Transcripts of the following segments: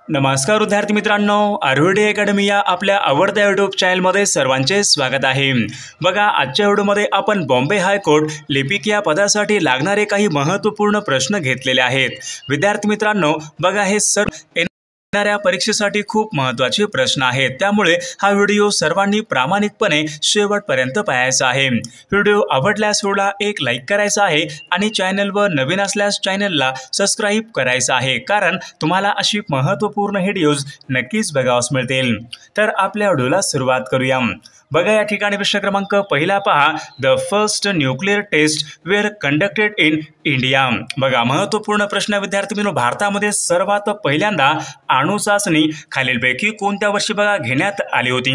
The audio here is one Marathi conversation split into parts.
नमस्कार विद्यार्थी मित्रांनो, आरोडी अकॅडमी या आपल्या आवडत्या यूट्यूब चॅनलमध्ये सर्वांचे स्वागत आहे। बघा, आजच्या व्हिडिओमध्ये आपण बॉम्बे हायकोर्ट लिपिक या पदासाठी लागणारे काही महत्त्वपूर्ण प्रश्न घेतलेले आहेत। विद्यार्थी मित्रांनो, बघा हे सर्व येणाऱ्या परीक्षेसाठी खूप महत्त्वाचे प्रश्न आहेत, त्यामुळे हा व्हिडिओ सर्वांनी प्रामाणिकपणे शेवटपर्यंत पाहायचा आहे। व्हिडिओ आवडल्यास व्हिडिओला एक लाईक करायचा आहे आणि चॅनलवर नवीन असल्यास चॅनलला सबस्क्राइब करायचं आहे, कारण तुम्हाला अशी महत्त्वपूर्ण व्हिडिओज नक्कीच बघावयास मिळतील। तर आपल्या व्हिडिओला सुरुवात करूया। बघा, या ठिकाणी प्रश्न क्रमांक पहिला पहा, the first nuclear test were conducted in India. बघा, महत्त्वपूर्ण प्रश्न विद्यार्थी मित्रांनो, भारतामध्ये सर्वात पहिल्यांदा अणु चाचणी खालीलपैकी कोणत्या वर्षी बघा घेण्यात आली होती।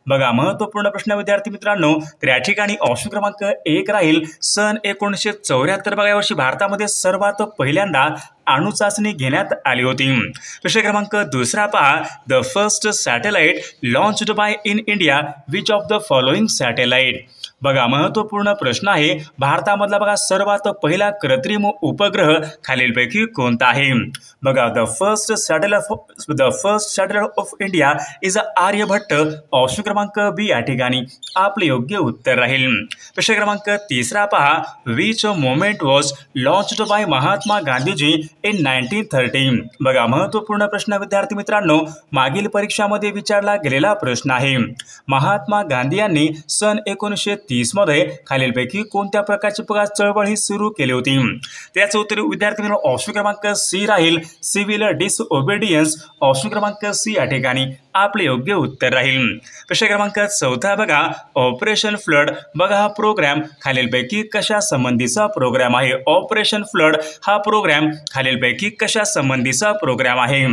बघा, महत्त्वपूर्ण प्रश्न विद्यार्थी मित्रांनो, तर या ठिकाणी ऑप्शन क्रमांक 1 राहील सन 1974। बघा, यावर्षी भारतामध्ये सर्वात पहिल्यांदा अणु चाचणी घेण्यात आली होती। प्रश्न क्रमांक दुसरा पहा, the first satellite launched by in India which of the following satellite. बघा, महत्त्वपूर्ण प्रश्न आहे, भारतामधला बघा सर्वात पहिला कृत्रिम उपग्रह खालीलपैकी कोणता आहे। बघा, the first satellite of India is Aryabhata. Option क्रमांक बी या ठिकाणी आपले योग्य उत्तर राहील। प्रश्न क्रमांक तिसरा पहा, which moment was launched by Mahatma Gandhiji in 1930। बघा, महत्त्वपूर्ण प्रश्न विद्यार्थी मित्रांनो, मागील परीक्षामध्ये विचारला गेलेला प्रश्न आहे। महात्मा गांधी यांनी सन 1930 मध्ये खालीलपैकी कोणत्या प्रकारची चळवळ ही सुरू केली होती। त्याचं उत्तर विद्यार्थी मित्रांनो ऑप्शन क्रमांक सी राहील, सिव्हिल डिसओबिडियन्स। ऑप्शन क्रमांक सी या ठिकाणी आपले योग्य उत्तर राहील। प्रश्न क्रमांक चौथा बघा, ऑपरेशन फ्लड। बघा, हा प्रोग्राम खालीलपैकी कशा संबंधीचा प्रोग्राम आहे। ऑपरेशन फ्लड हा प्रोग्राम खालीलपैकी कशा संबंधीचा प्रोग्राम आहे।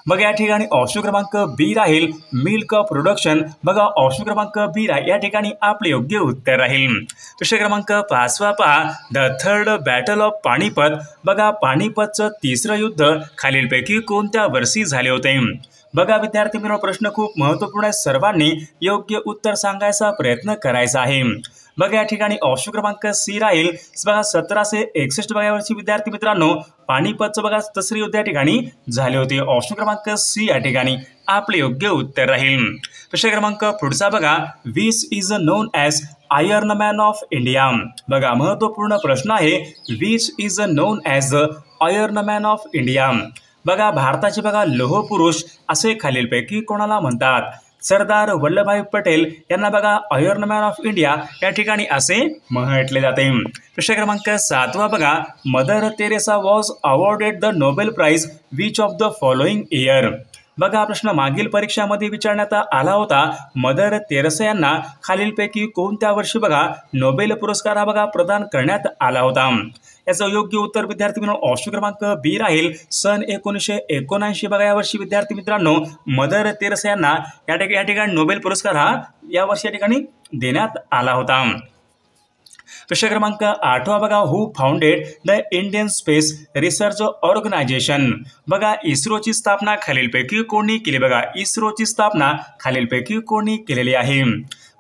बघा, या ठिकाणी ऑप्शन क्रमांक बी राहील, मिल्क प्रोडक्शन। बघा, ऑप्शन क्रमांक बी या ठिकाणी आपले योग्य उत्तर राहील। प्रश्न क्रमांक 5 पहा, the third battle of Panipat. बघा, पानिपतचं तिसरं युद्ध खालीलपैकी कोणत्या वर्षी झाले होते। बघा विद्यार्थी मित्रांनो, प्रश्न खूप महत्त्वपूर्ण आहे, सर्वांनी योग्य उत्तर सांगायचा प्रयत्न करायचा आहे। बघा, या ठिकाणी ऑप्शन क्रमांक सी राहील, बघा 1761। बघा, यावर्षी विद्यार्थी मित्रांनो पानिपतचं बघा तिसरे युद्ध या ठिकाणी झाले होते। ऑप्शन क्रमांक सी या ठिकाणी आपले योग्य उत्तर राहील। प्रश्न क्रमांक पुढचा बघा, which is known as iron man of India. बघा, महत्त्वपूर्ण प्रश्न आहे, which is known as iron man of India. बघा, भारताचे बघा लोह पुरुष असे खालीलपैकी कोणाला म्हणतात। सरदार वल्लभभाई पटेल यांना बघा आयर्न मॅन ऑफ इंडिया या ठिकाणी असे म्हटले जाते। प्रश्न क्रमांक 7 बघा, mother Teresa was awarded the Nobel prize which of the following year. बघा, प्रश्न मागील परीक्षामध्ये विचारण्यात आला होता, मदर तेरेसा यांना खालीलपैकी कोणत्या वर्षी बघा नोबेल पुरस्कार हा बघा प्रदान करण्यात आला होता। याचं योग्य उत्तर विद्यार्थी मित्रांनो ऑप्शन क्रमांक बी राहील, सन 1979। बघा, यावर्षी विद्यार्थी मित्रांनो मदर तेरेसा यांना या ठिकाणी नोबेल पुरस्कार हा यावर्षी या ठिकाणी देण्यात आला होता। प्रश्न क्रमांक 8 बघा, who founded the Indian Space Research Organisation. बघा, इस्रोची स्थापना खालीलपैकी कोणी केली। बघा, इस्रोची स्थापना खालीलपैकी कोणी केलेली आहे।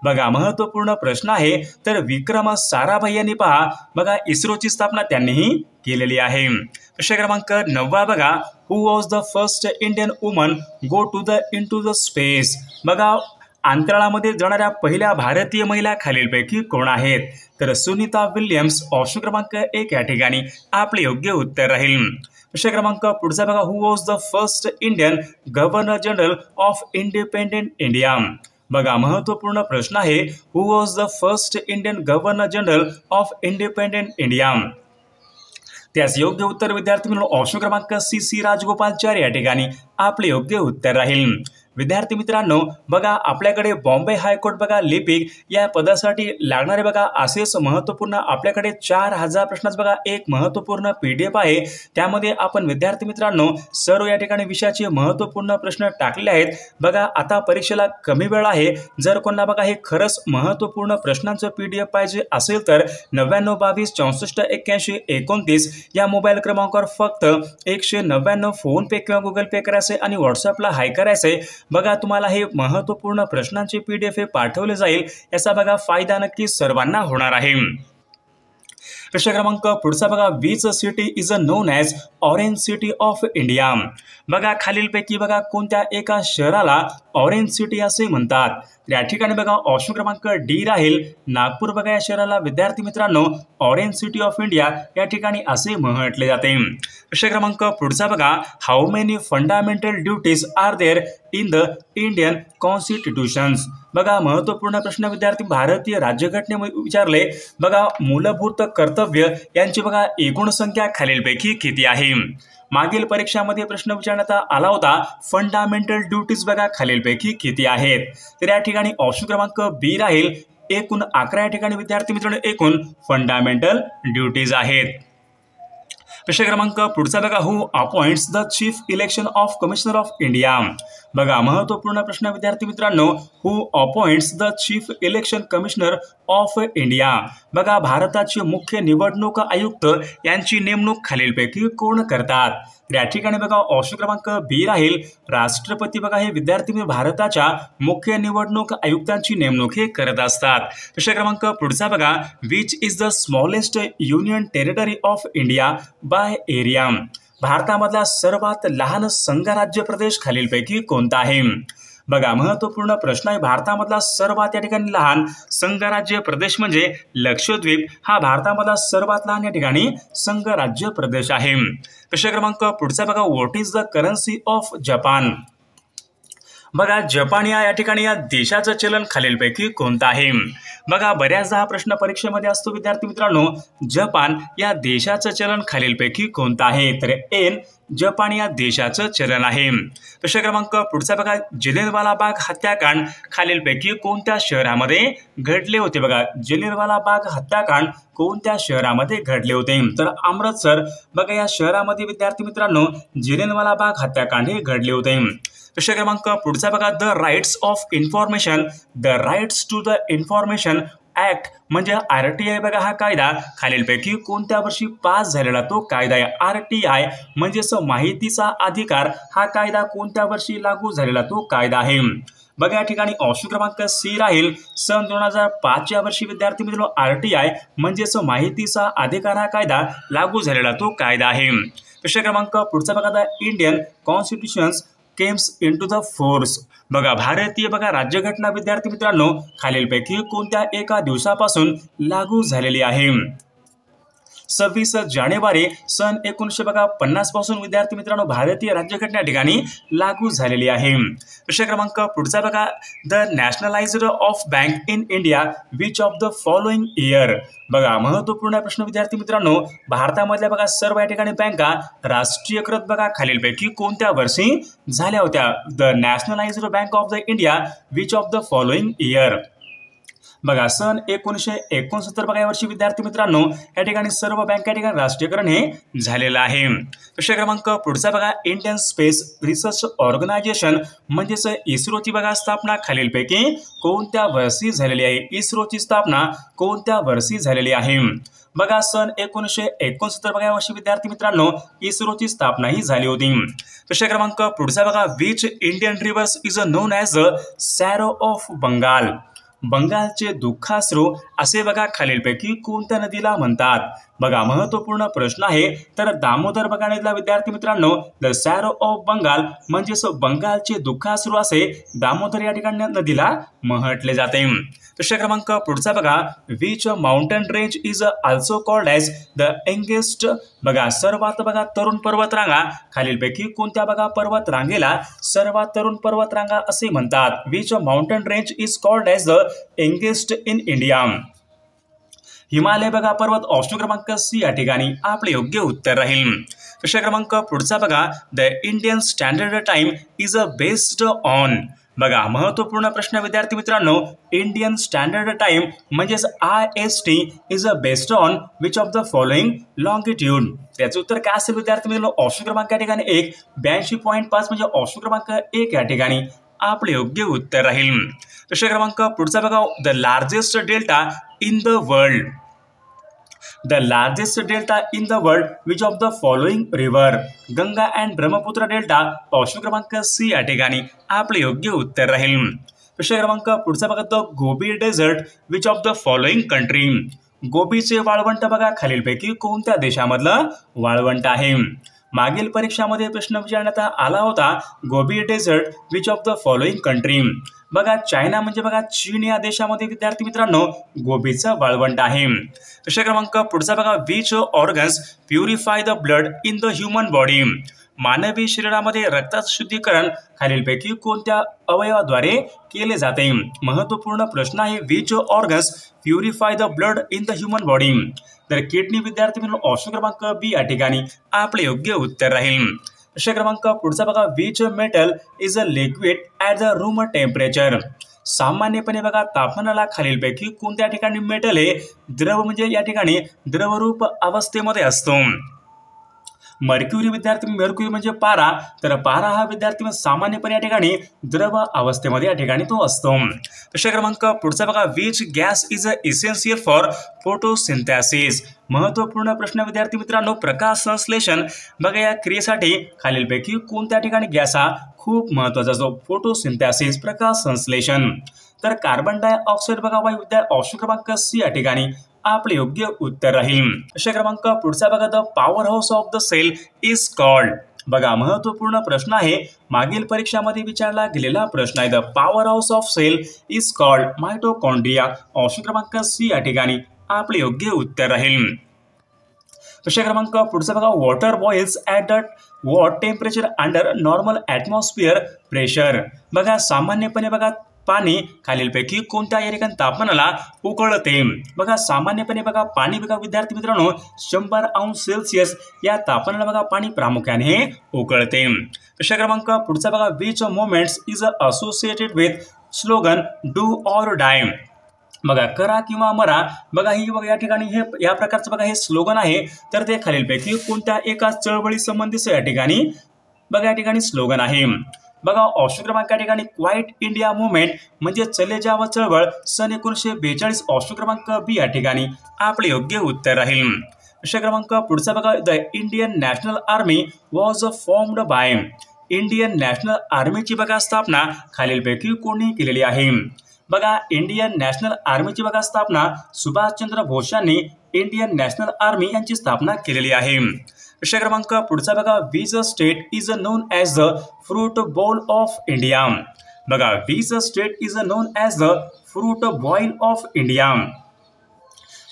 बघा, महत्त्वपूर्ण प्रश्न आहे, तर विक्रम साराभाई यांनी पहा बघा इस्रोची स्थापना त्यांनीही केलेली आहे। प्रश्न क्रमांक 9 बघा, who was the first Indian woman go to the space. बघा, अंतराळामध्ये जाणाऱ्या पहिल्या भारतीय महिला खालीलपैकी कोण आहेत, तर सुनीता विल्यम्स। ऑप्शन क्रमांक 1 या ठिकाणी आपले योग्य उत्तर राहील। प्रश्न क्रमांक पुढचा बघा, who was the first Indian governor general of independent India. बघा, महत्त्वपूर्ण प्रश्न आहे, who was the first Indian governor general of independent India. त्यास योग्य उत्तर विद्यार्थी मित्रांनो ऑप्शन क्रमांक सी राजगोपालाचारी या ठिकाणी आपले योग्य उत्तर राहील। विद्यार्थी मित्रांनो, बघा आपल्याकडे बॉम्बे हायकोर्ट बघा लिपिक या पदासाठी लागणारे बघा असेच महत्त्वपूर्ण आपल्याकडे 4000 प्रश्नांचा बघा एक महत्त्वपूर्ण PDF आहे। त्यामध्ये आपण विद्यार्थी मित्रांनो सर्व या ठिकाणी विषयाचे महत्त्वपूर्ण प्रश्न टाकले आहेत। बघा, आता परीक्षेला कमी वेळ आहे, जर कोणाला बघा हे खरंच महत्त्वपूर्ण प्रश्नांचं PDF पाहिजे असेल तर 99 22 64 81 29 या मोबाईल क्रमांकावर फक्त 199 फोन पे किंवा गुगल पे करायचे आणि व्हॉट्सअपला हाय करायचे। बघा, तुम्हाला हे महत्त्वपूर्ण प्रश्नांचे PDF पाठवले जाईल, याचा बघा फायदा नक्की सर्वांना होणार आहे। प्रश्न क्रमांक पुढचा बघा, which city is known as orange city of India? बघा खालीलपैकी बघा कोणत्या एका शहराला ऑरेंज सिटी असे म्हणतात? या ठिकाणी बघा ऑप्शन क्रमांक डी राहील नागपूर बघा या शहराला विद्यार्थी मित्रांनो ऑरेंज सिटी ऑफ इंडिया या ठिकाणी असे म्हटले जाते। प्रश्न क्रमांक पुढचा बघा how many fundamental duties are there in the Indian constitutions? बघा महत्वपूर्ण प्रश्न विद्यार्थी भारतीय राज्यघटनेमध्ये विचारले बघा मूलभूत कर्तव्य यांची बघा एकूण संख्या खालीलपैकी किती आहे? मागील परीक्षामध्ये प्रश्न विचारण्यात आला होता फंडामेंटल ड्युटीज बघा खालीलपैकी किती आहेत? तर या ठिकाणी ऑप्शन क्रमांक बी राहील एकूण 11 या ठिकाणी विद्यार्थी मित्रांनो एकूण फंडामेंटल ड्युटीज आहेत। प्रश्न क्रमांक पुढचा बघा who appoints the chief election of commissioner of India? बघा महत्वपूर्ण प्रश्न विद्यार्थी मित्रांनो who appoints the chief election commissioner of India? बघा भारताचे मुख्य निवडणूक आयुक्त यांची नेमणूक खालीलपैकी कोण करतात? या ठिकाणी बघा ऑप्शन क्रमांक बी राहील राष्ट्रपती बघा हे विद्यार्थी भारताच्या मुख्य निवडणूक आयुक्तांची नेमणूक हे करत असतात। प्रश्न क्रमांक पुढचा बघा which is the smallest union territory of India by area? भारतामधला सर्वात लहान संघराज्य प्रदेश खालीलपैकी कोणता आहे? बघा महत्वपूर्ण प्रश्न आहे भारतामधला सर्वात या ठिकाणी लहान संघराज्य प्रदेश म्हणजे लक्षद्वीप हा भारतामधला सर्वात लहान या ठिकाणी संघराज्य प्रदेश आहे। प्रश्न क्रमांक पुढचा बघा what is the currency of Japan? बघा जपान या ठिकाणी या देशाचं चलन खालीलपैकी कोणतं आहे? बघा बऱ्याचदा हा प्रश्न परीक्षेमध्ये असतो विद्यार्थी मित्रांनो जपान या देशाचं चलन खालीलपैकी कोणतं आहे? तर एन जपान या देशाचं चलन आहे। प्रश्न क्रमांक पुढचा बघा जलियांवाला बाग हत्याकांड खालीलपैकी कोणत्या शहरामध्ये घडले होते? बघा जलियांवाला बाग हत्याकांड कोणत्या शहरामध्ये घडले होते? तर अमृतसर बघा या शहरामध्ये विद्यार्थी मित्रांनो जलियांवाला बाग हत्याकांड हे घडले होते। प्रश्न क्रमांक पुढचा बघा the rights of information the rights to the information act म्हणजे आरटीआय बघा हा कायदा खालीलपैकी कोणत्या वर्षी पास झालेला तो कायदा आहे? आरटीआय म्हणजेच माहितीचा अधिकार हा कायदा कोणत्या वर्षी लागू झालेला तो कायदा आहे? बघा या ठिकाणी ऑप्शन क्रमांक सी राहील सन 2005 या वर्षी विद्यार्थी मित्रांनो आरटीआय म्हणजेच माहितीचा अधिकार हा कायदा लागू झालेला तो कायदा आहे। प्रश्न क्रमांक पुढचा बघा the Indian constitutions came into the force? बघा भारतीय बघा राज्यघटना विद्यार्थी मित्रांनो खालीलपैकी कोणत्या एका दिवसापासून लागू झालेली आहे? 26 जानेवारी सन 1950 पासून विद्यार्थी मित्रांनो भारतीय राज्यघटना ठिकाणी लागू झालेली आहे। प्रश्न क्रमांक पुढचा बघा the nationalised of bank in India which of the following year? बघा महत्वपूर्ण प्रश्न विद्यार्थी मित्रांनो भारतामधल्या बघा सर्व या ठिकाणी बँका राष्ट्रीयकृत बघा खालीलपैकी कोणत्या वर्षी झाल्या होत्या? The nationalised bank of the India which of the following year? बघा सन 1969 बघा या वर्षी विद्यार्थी मित्रांनो या ठिकाणी सर्व बँका ठिकाणी राष्ट्रीयकरण हे झालेलं आहे। प्रश्न क्रमांक पुढचा बघा इंडियन स्पेस रिसर्च ऑर्गनायझेशन म्हणजेच इस्रोची बघा स्थापना खालीलपैकी कोणत्या वर्षी झालेली आहे? इस्रोची स्थापना कोणत्या वर्षी झालेली आहे? बघा सन 1969 बघा या वर्षी विद्यार्थी मित्रांनो इस्रोची स्थापना ही झाली होती। प्रश्न क्रमांक पुढचा बघा which Indian rivers is known as the sorrow of Bengal? बंगालचे दुःखाश्रू असे बघा खालीलपैकी कोणत्या नदीला म्हणतात? बघा महत्वपूर्ण प्रश्न आहे तर दामोदर बघा नदीला विद्यार्थी मित्रांनो द सॅरो ऑफ बंगाल म्हणजेच बंगालचे दुःखाश्रू असे दामोदर या ठिकाणी नदीला म्हटले जाते। प्रश्न क्रमांक पुढचा बघा which mountain range is also called as the youngest? बघा सर्वात बघा तरुण पर्वतरांगा खालीलपैकी कोणत्या बघा पर्वत रांगेला सर्वात तरुण पर्वतरांगा असे म्हणतात? Which mountain range is called as the youngest in India? Himalaya बघा पर्वत ऑप्शन क्रमांक सी या ठिकाणी आपले योग्य उत्तर राहील। प्रश्न क्रमांक पुढचा बघा the Indian standard time is based on? बघा महत्वपूर्ण प्रश्न विद्यार्थी मित्रांनो इंडियन स्टँडर्ड टाइम म्हणजेच IST is based on which of the following longitude? त्याचे उत्तर काय असेल विद्यार्थी मित्रांनो ऑप्शन क्रमांक या ठिकाणी 1 82.5 म्हणजे ऑप्शन क्रमांक 1 या ठिकाणी आपले योग्य उत्तर राहील। प्रश्न क्रमांक पुढचा बघा the largest delta in the world? The largest delta in the world which of the following river? Ganga and Brahmaputra delta option क्रमांक सी या ठिकाणी आपले योग्य उत्तर राहील। प्रश्न क्रमांक पुढचा बघा the Gobi desert which of the following country? गोबीचे वाळवंट बघा खालीलपैकी कोणत्या देशामधलं वाळवंट आहे? मागील परीक्षामध्ये प्रश्न विचारण्यात आला होता, Gobi desert which of the following country. बघा चायना म्हणजे बघा चीन या देशामध्ये विद्यार्थी मित्रांनो गोबीचं वाळवंट आहे. प्रश्न क्रमांक पुढचा बघा, which organs purify the blood in the human body. मानवी शरीरामध्ये रक्ताचं शुद्धीकरण खालीलपैकी कोणत्या अवयवाद्वारे केले जाते. महत्वपूर्ण प्रश्न आहे, which organs purify the blood in the human body. तर किडनी विद्यार्थी मित्रांनो ऑप्शन क्रमांक बी या ठिकाणी आपले योग्य उत्तर राहील. प्रश्न क्रमांक पुढचा बघा, which metal is a liquid at the room temperature. सामान्यपणे बघा तापमानाला खालीलपैकी कोणत्या ठिकाणी मेटल हे द्रव म्हणजे या ठिकाणी द्रवरूप अवस्थेमध्ये असतो. मर्क्युरी विद्यार्थी मर्क्युरी म्हणजे पारा, तर पारा हा विद्यार्थी सामान्यपणे या ठिकाणी द्रव अवस्थेमध्ये या ठिकाणी तो असतो. प्रश्न क्रमांक पुढचा बघा, which gas is essential for photosynthesis. महत्वपूर्ण प्रश्न विद्यार्थी मित्रांनो, प्रकाश संश्लेषण बघा या क्रियेसाठी खालीलपैकी कोणत्या ठिकाणी गॅस हा खूप महत्वाचा असतो. फोटोसिंथेसिस प्रकाश संश्लेषण. तर कार्बन डायऑक्साईड बघा वायू ऑप्शन क्रमांक सी या ठिकाणी आपले योग्य उत्तर राहील. प्रश्न क्रमांक पुढचा बघा, the power house of the cell is called. बघा महत्वपूर्ण प्रश्न आहे, मागील परीक्षामध्ये विचारला गेलेला प्रश्न आहे. The power house of cell is called mitochondria. Option क्रमांक सी या ठिकाणी आपले योग्य उत्तर राहील. प्रश्न क्रमांक पुढचा बघा, water boils at the what temperature under normal atmosphere pressure. बघा सामान्यपणे बघा पाणी खालीलपैकी कोणत्या या ठिकाणी तापमानाला उकळते. बघा सामान्यपणे बघा पाणी बघा विद्यार्थी मित्रांनो 100°C या तापमानाला बघा पाणी प्रामुख्याने उकळते. प्रश्न क्रमांक पुढचा बघा, which moments is associated with slogan do or die. बघा करा किंवा मरा बघा ही बघा या ठिकाणी हे या प्रकारचं बघा हे स्लोगन आहे, तर ते खालीलपैकी कोणत्या एका चळवळी संबंधित या ठिकाणी बघा या ठिकाणी स्लोगन आहे. बघा ऑप्शन क्रमांक या ठिकाणी क्वाइट इंडिया मुवमेंट म्हणजे चले जाव चळवळ सन 1942. ऑप्शन क्रमांक बी या ठिकाणी आपले योग्य उत्तर राहील. प्रश्न क्रमांक पुढचा बघा, the Indian national army was formed by. Indian national आर्मीची बघा स्थापना खालीलपैकी कोणी केलेली आहे. बघा इंडियन नॅशनल आर्मीची बघा स्थापना सुभाषचंद्र बोस यांनी इंडियन नॅशनल आर्मी यांची स्थापना केलेली आहे. प्रश्न क्रमांक पुढचा बघा, which state is known as the fruit bowl of India. बघा which state is known as the fruit bowl of India.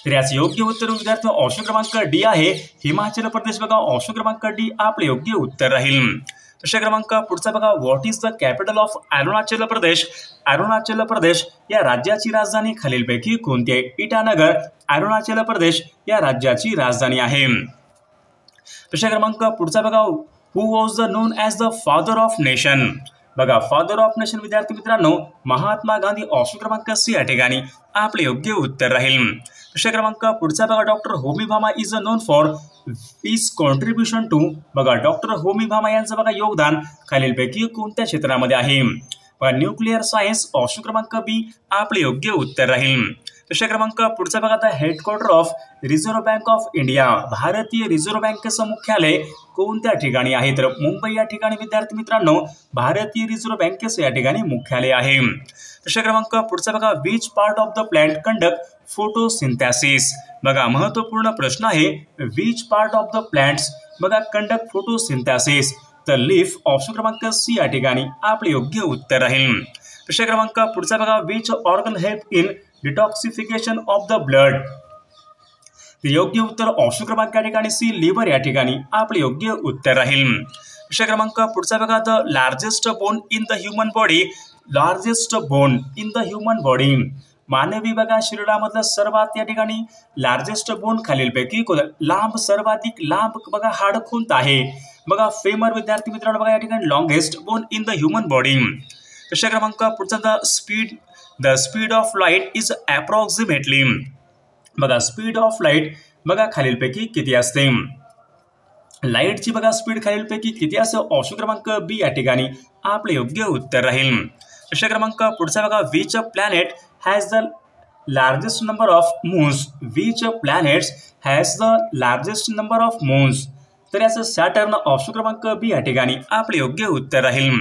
तर याचे योग्य उत्तर विद्यार्थी ऑप्शन क्रमांक डी आहे, हिमाचल प्रदेश. बघा ऑप्शन क्रमांक डी आपले योग्य उत्तर राहील. प्रश्न क्रमांक पुढचा बघा, what is the capital of Arunachal Pradesh. Arunachal Pradesh या राज्याची राजधानी खालीलपैकी कोणती आहे. इटानगर अरुणाचल प्रदेश या राज्याची राजधानी आहे. प्रश्न क्रमांक पुढचा बघा, who was the known as the father of nation. बघा फादर ऑफ नेशन विद्यार्थी मित्रांनो महात्मा गांधी. ऑप्शन क्रमांक सी या ठिकाणी आपले योग्य उत्तर राहील. प्रश्न क्रमांक पुढचा बघा, doctor Homi Bhabha is known for his contribution to. बघा डॉक्टर होमी भामा यांचं बघा योगदान खालीलपैकी कोणत्या क्षेत्रामध्ये आहे. बघा न्यूक्लिअर सायन्स. ऑप्शन क्रमांक बी आपले योग्य उत्तर राहील. प्रश्न क्रमांक पुढचा बघा, the headquarter of reserve bank of India. भारतीय रिझर्व्ह बँकेचं मुख्यालय कोणत्या ठिकाणी आहे. तर मुंबई या ठिकाणी विद्यार्थी मित्रांनो भारतीय रिझर्व्ह बँकेचं या ठिकाणी मुख्यालय आहे. प्रश्न क्रमांक पुढचा बघा, which part of the plant conduct photosynthesis. बघा महत्वपूर्ण प्रश्न आहे, which part of the plants बघा कंडक्ट फोटोसिंथेसिस. तर लीफ. ऑप्शन क्रमांक सी या ठिकाणी आपले योग्य उत्तर राहील. प्रश्न क्रमांक पुढचा बघा, which organ help in detoxification of the blood. योग्य उत्तर ऑप्शन क्रमांक या ठिकाणी सी लिव्हर या ठिकाणी आपले योग्य उत्तर राहील. प्रश्न क्रमांक पुढचा बघा, the largest bone in the human body. Largest bone in the human body. मानवी बघा शरीरामधलं सर्वात या ठिकाणी लार्जेस्ट बोन खालीलपैकी लांब सर्वाधिक लांब बघा हाड कोणतं आहे. बघा फेमर विद्यार्थी मित्रांनो बघा या ठिकाणी longest bone in the human body. प्रश्न क्रमांक पुढचा, the speed of light is approximately. बघा स्पीड ऑफ लाईट बघा खालीलपैकी किती असते. लाईटची बघा स्पीड खालीलपैकी किती असते. ऑप्शन क्रमांक बी या ठिकाणी आपले योग्य उत्तर राहील. प्रश्न क्रमांक पुढचा बघा, which planet has the largest number of moons. Which planets has the largest number of moons. तर याचं सॅटर्न. ऑप्शन क्रमांक बी या ठिकाणी आपले योग्य उत्तर राहील.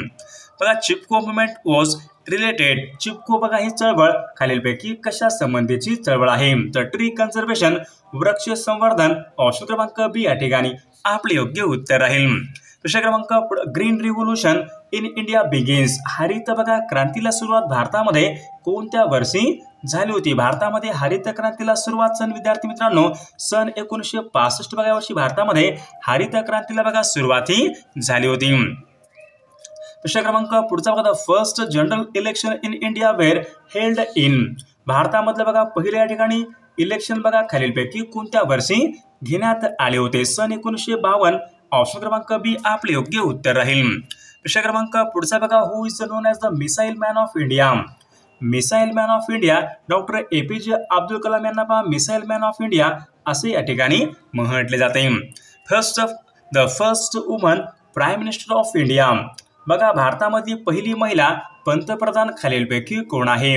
बघा चिपको मुवमेंट वॉज रिलेटेड. चिपको बघा ही चळवळ खालीलपैकी कशा संबंधीची चळवळ आहे. तर ट्री कन्झर्वेशन वृक्ष संवर्धन. ऑप्शन क्रमांक बी या ठिकाणी आपले योग्य उत्तर राहील. प्रश्न क्रमांक green revolution in India begins. हरित बघा क्रांतीला सुरुवात भारतामध्ये कोणत्या वर्षी झाली होती? भारतामध्ये हरित क्रांतीला सुरुवात सन विद्यार्थी मित्रांनो सन 1965 बघा वर्षी भारतामध्ये हरित क्रांतीला बघा सुरुवाती झाली होती. प्रश्न क्रमांक पुढचा बघा first general election in India were held in. भारतामधलं बघा पहिल्या या ठिकाणी इलेक्शन बघा खालीलपैकी कोणत्या वर्षी घेण्यात आले होते? सन 1952. ऑप्शन क्रमांक बी आपले योग्य उत्तर राहील. प्रश्न क्रमांक पुढचा बघा who is known as the missile man of India. Missile man of India doctor APJ Abdul Kalam यांना पहा मिसाईल मॅन ऑफ इंडिया असे या ठिकाणी म्हटले जाते. The first woman prime minister of India. बघा भारतामधली पहिली महिला पंतप्रधान खालीलपैकी कोण आहे?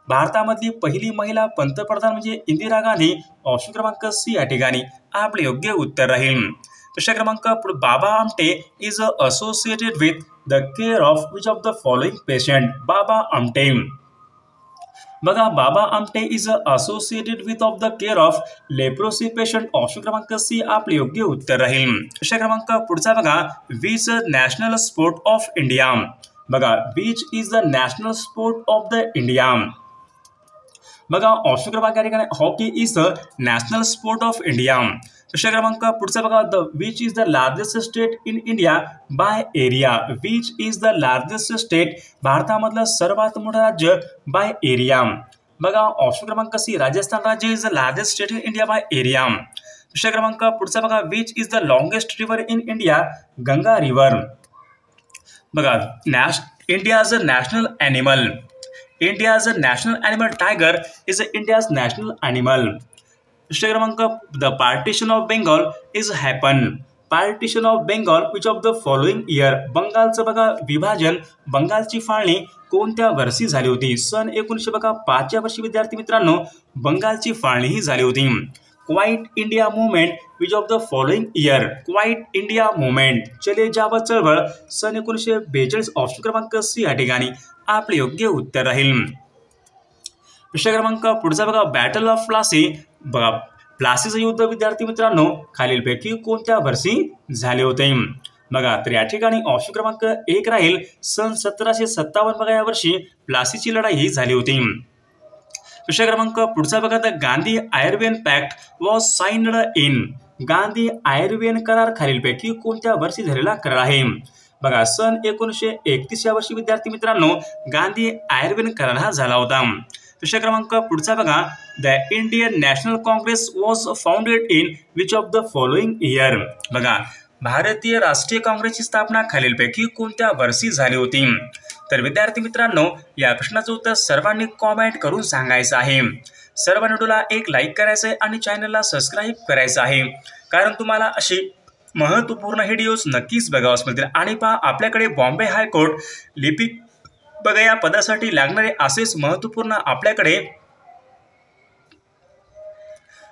भारतामधली पहिली महिला पंतप्रधान म्हणजे इंदिरा गांधी. ऑप्शन क्रमांक सी या ठिकाणी आपले योग्य उत्तर राहील. प्रश्न क्रमांक Baba Amte is associated with the care of which of the following patient. Baba Amte बघा Baba Amte is associated with of the care of leprosy patient. Option क्रमांक सी आपले योग्य उत्तर राहील. प्रश्न क्रमांक पुढचा बघा which national sport of India. बघा which is the national sport of the India. बघा ऑप्शन क्रमांक या ठिकाणी hockey is the national sport of India. प्रश्न क्रमांक पुढचा बघा which is the largest state in India by area. Which is the largest state भारतामधलं सर्वात मोठं राज्य बाय एरिया. बघा ऑप्शन क्रमांक सी राजस्थान राज्य is the largest state in India by area. प्रश्न क्रमांक पुढचा बघा which is the longest river in India. Ganga river. बघा India's national animal. India's national animal tiger is India's national animal. प्रश्न क्रमांक the partition of Bengal is happen. Partition of Bengal which of the following year. बंगालचं बघा विभाजन बंगालची फाळणी कोणत्या वर्षी झाली होती? सन 1905 या वर्षी विद्यार्थी मित्रांनो बंगालची फाळणी ही झाली होती. Quit India movement which of the following year. Quit India movement चले जाव चळवळ सन 1942. ऑप्शन क्रमांक सी या ठिकाणी आपले योग्य उत्तर राहील. प्रश्न क्रमांक पुढचा बघा बॅटल ऑफ प्लासी. बघा प्लासीचं युद्ध विद्यार्थी मित्रांनो खालीलपैकी कोणत्या वर्षी झाले होते? बघा तर या ठिकाणी ऑप्शन क्रमांक 1 राहील सन 1757 बघा या वर्षी प्लासीची लढाई ही झाली होती. प्रश्न क्रमांक पुढचा बघा the Gandhi Irwin pact was signed in. Gandhi Irwin करार खालीलपैकी कोणत्या वर्षी झालेला करार आहे? बघा सन 1931 या वर्षी विद्यार्थी मित्रांनो गांधी आयर्वियन करार हा झाला होता. प्रश्न क्रमांक पुढचा बघा the Indian national Congress was founded in which of the following year. बघा भारतीय राष्ट्रीय काँग्रेसची स्थापना खालीलपैकी कोणत्या वर्षी झाली होती? तर विद्यार्थी मित्रांनो या प्रश्नाचं उत्तर सर्वांनी कॉमेंट करून सांगायचं आहे. सर्व व्हिडिओला एक लाईक करायचं आहे आणि चॅनलला सबस्क्राईब करायचं आहे कारण तुम्हाला अशी महत्त्वपूर्ण व्हिडिओज नक्कीच बघावयास मिळतील. आणि पहा आपल्याकडे बॉम्बे हायकोर्ट लिपिक बघा या पदासाठी लागणारे असेच महत्त्वपूर्ण आपल्याकडे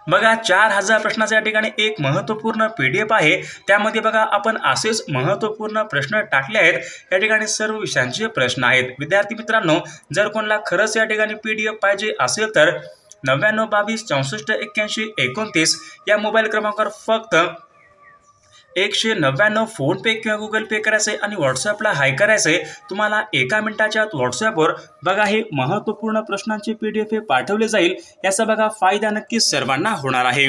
बघा 4000 प्रश्नाचे या ठिकाणी एक महत्त्वपूर्ण PDF आहे. त्यामध्ये बघा आपण असेच महत्त्वपूर्ण प्रश्न टाकले आहेत. या ठिकाणी सर्व विषयांचे प्रश्न आहेत. विद्यार्थी मित्रांनो जर कोणाला खरंच या ठिकाणी PDF पाहिजे असेल तर 99 22 64 81 29 या मोबाईल क्रमांकावर फक्त 199 फोनपे किंवा गुगल पे करायचे आणि व्हॉट्सअपला हाय करायचे. तुम्हाला एका मिनिटाच्या आत व्हॉट्सअपवर बघा हे महत्त्वपूर्ण प्रश्नांचे PDF पाठवले जाईल. याचा बघा फायदा नक्कीच सर्वांना होणार आहे.